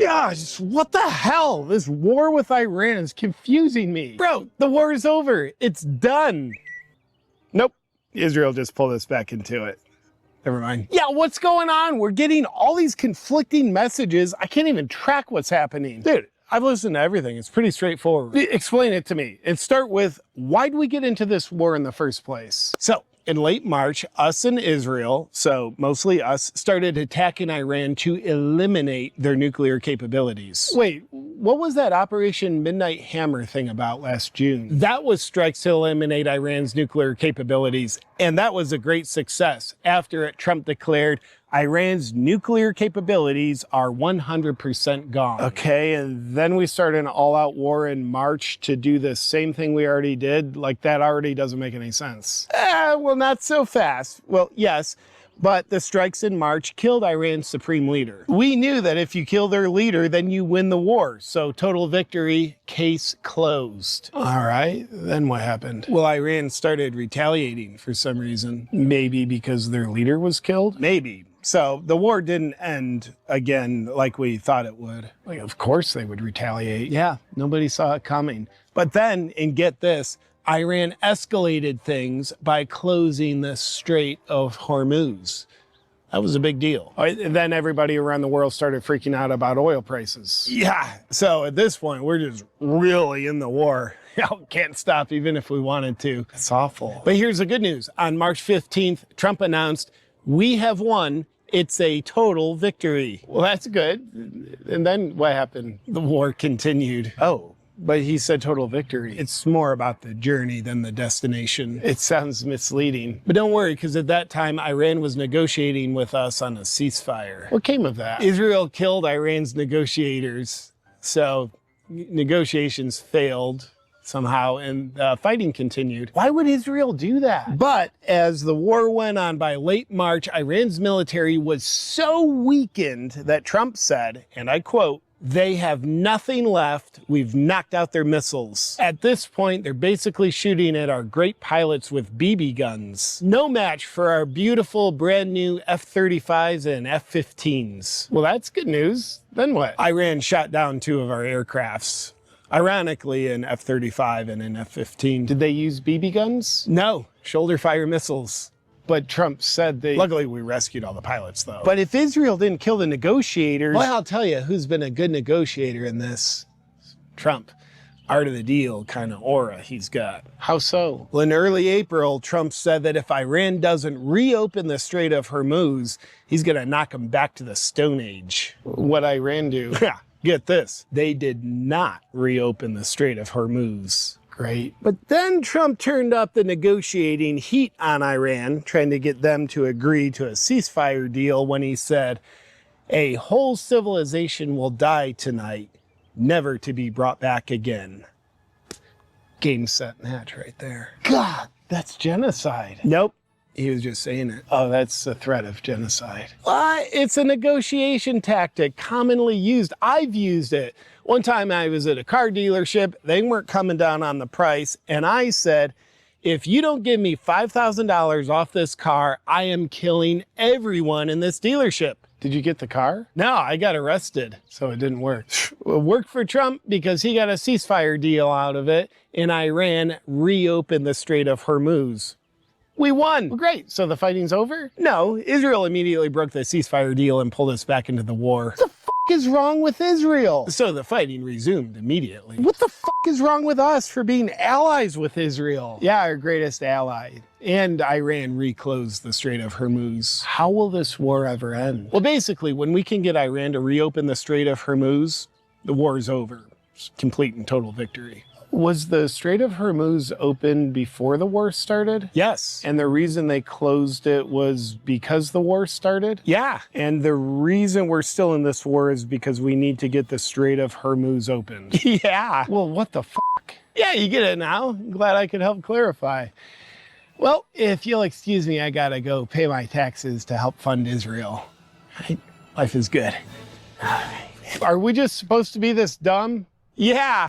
Gosh, what the hell? This war with Iran is confusing me. Bro, the war is over. It's done. Nope. Israel just pulled us back into it. Never mind. Yeah, what's going on? We're getting all these conflicting messages. I can't even track what's happening. Dude, I've listened to everything. It's pretty straightforward. Explain it to me. And start with, why'd we get into this war in the first place? So, in late March, us and Israel, so mostly us, started attacking Iran to eliminate their nuclear capabilities. Wait, what was that Operation Midnight Hammer thing about last June? That was strikes to eliminate Iran's nuclear capabilities, and that was a great success. After it, Trump declared Iran's nuclear capabilities are 100% gone. Okay, and then we started an all-out war in March to do the same thing we already did? Like, that already doesn't make any sense. Well, not so fast. Well, yes, but the strikes in March killed Iran's supreme leader. We knew that if you kill their leader, then you win the war. So total victory, case closed. All right, then what happened? Well, Iran started retaliating for some reason. Maybe because their leader was killed? Maybe. So the war didn't end again like we thought it would. Like, of course they would retaliate. Yeah, nobody saw it coming. But then, and get this, Iran escalated things by closing the Strait of Hormuz. That was a big deal. And then everybody around the world started freaking out about oil prices. Yeah, so at this point, we're just really in the war. Can't stop even if we wanted to. It's awful. But here's the good news. On March 15th, Trump announced, "We have won. It's a total victory." Well, that's good. And then what happened? The war continued. Oh, but he said total victory. It's more about the journey than the destination. It sounds misleading. But don't worry, because at that time, Iran was negotiating with us on a ceasefire. What came of that? Israel killed Iran's negotiators. So negotiations failed somehow, and fighting continued. Why would Israel do that? But as the war went on, by late March, Iran's military was so weakened that Trump said, and I quote, "They have nothing left. We've knocked out their missiles." At this point, they're basically shooting at our great pilots with BB guns. No match for our beautiful brand new F-35s and F-15s. Well, that's good news. Then what? Iran shot down 2 of our aircrafts. Ironically, an F-35 and an F-15. Did they use BB guns? No, shoulder fire missiles. But Trump said they... Luckily, we rescued all the pilots, though. But if Israel didn't kill the negotiators... Well, I'll tell you who's been a good negotiator in this. Trump. Art of the deal kind of aura he's got. How so? Well, in early April, Trump said that if Iran doesn't reopen the Strait of Hormuz, he's going to knock them back to the Stone Age. What'd Iran do? Yeah. Get this, they did not reopen the Strait of Hormuz. Great. But then Trump turned up the negotiating heat on Iran, trying to get them to agree to a ceasefire deal when he said, "A whole civilization will die tonight, never to be brought back again." Game, set, match right there. God, that's genocide. Nope. He was just saying it. Oh, that's a threat of genocide. It's a negotiation tactic commonly used. I've used it. One time I was at a car dealership. They weren't coming down on the price. And I said, "If you don't give me $5,000 off this car, I am killing everyone in this dealership." Did you get the car? No, I got arrested, so it didn't work. It worked for Trump because he got a ceasefire deal out of it, and Iran reopened the Strait of Hormuz. We won. Well, great. So the fighting's over? No, Israel immediately broke the ceasefire deal and pulled us back into the war. What the f*** is wrong with Israel? So the fighting resumed immediately. What the f*** is wrong with us for being allies with Israel? Yeah, our greatest ally. And Iran reclosed the Strait of Hormuz. How will this war ever end? Well, basically, when we can get Iran to reopen the Strait of Hormuz, the war is over. It's complete and total victory. Was the Strait of Hormuz open before the war started? Yes. And the reason they closed it was because the war started? Yeah. And the reason we're still in this war is because we need to get the Strait of Hormuz open. Yeah. Well, what the fuck? Yeah, you get it now. I'm glad I could help clarify. Well, if you'll excuse me, I gotta go pay my taxes to help fund Israel. Right? Life is good. Are we just supposed to be this dumb? Yeah.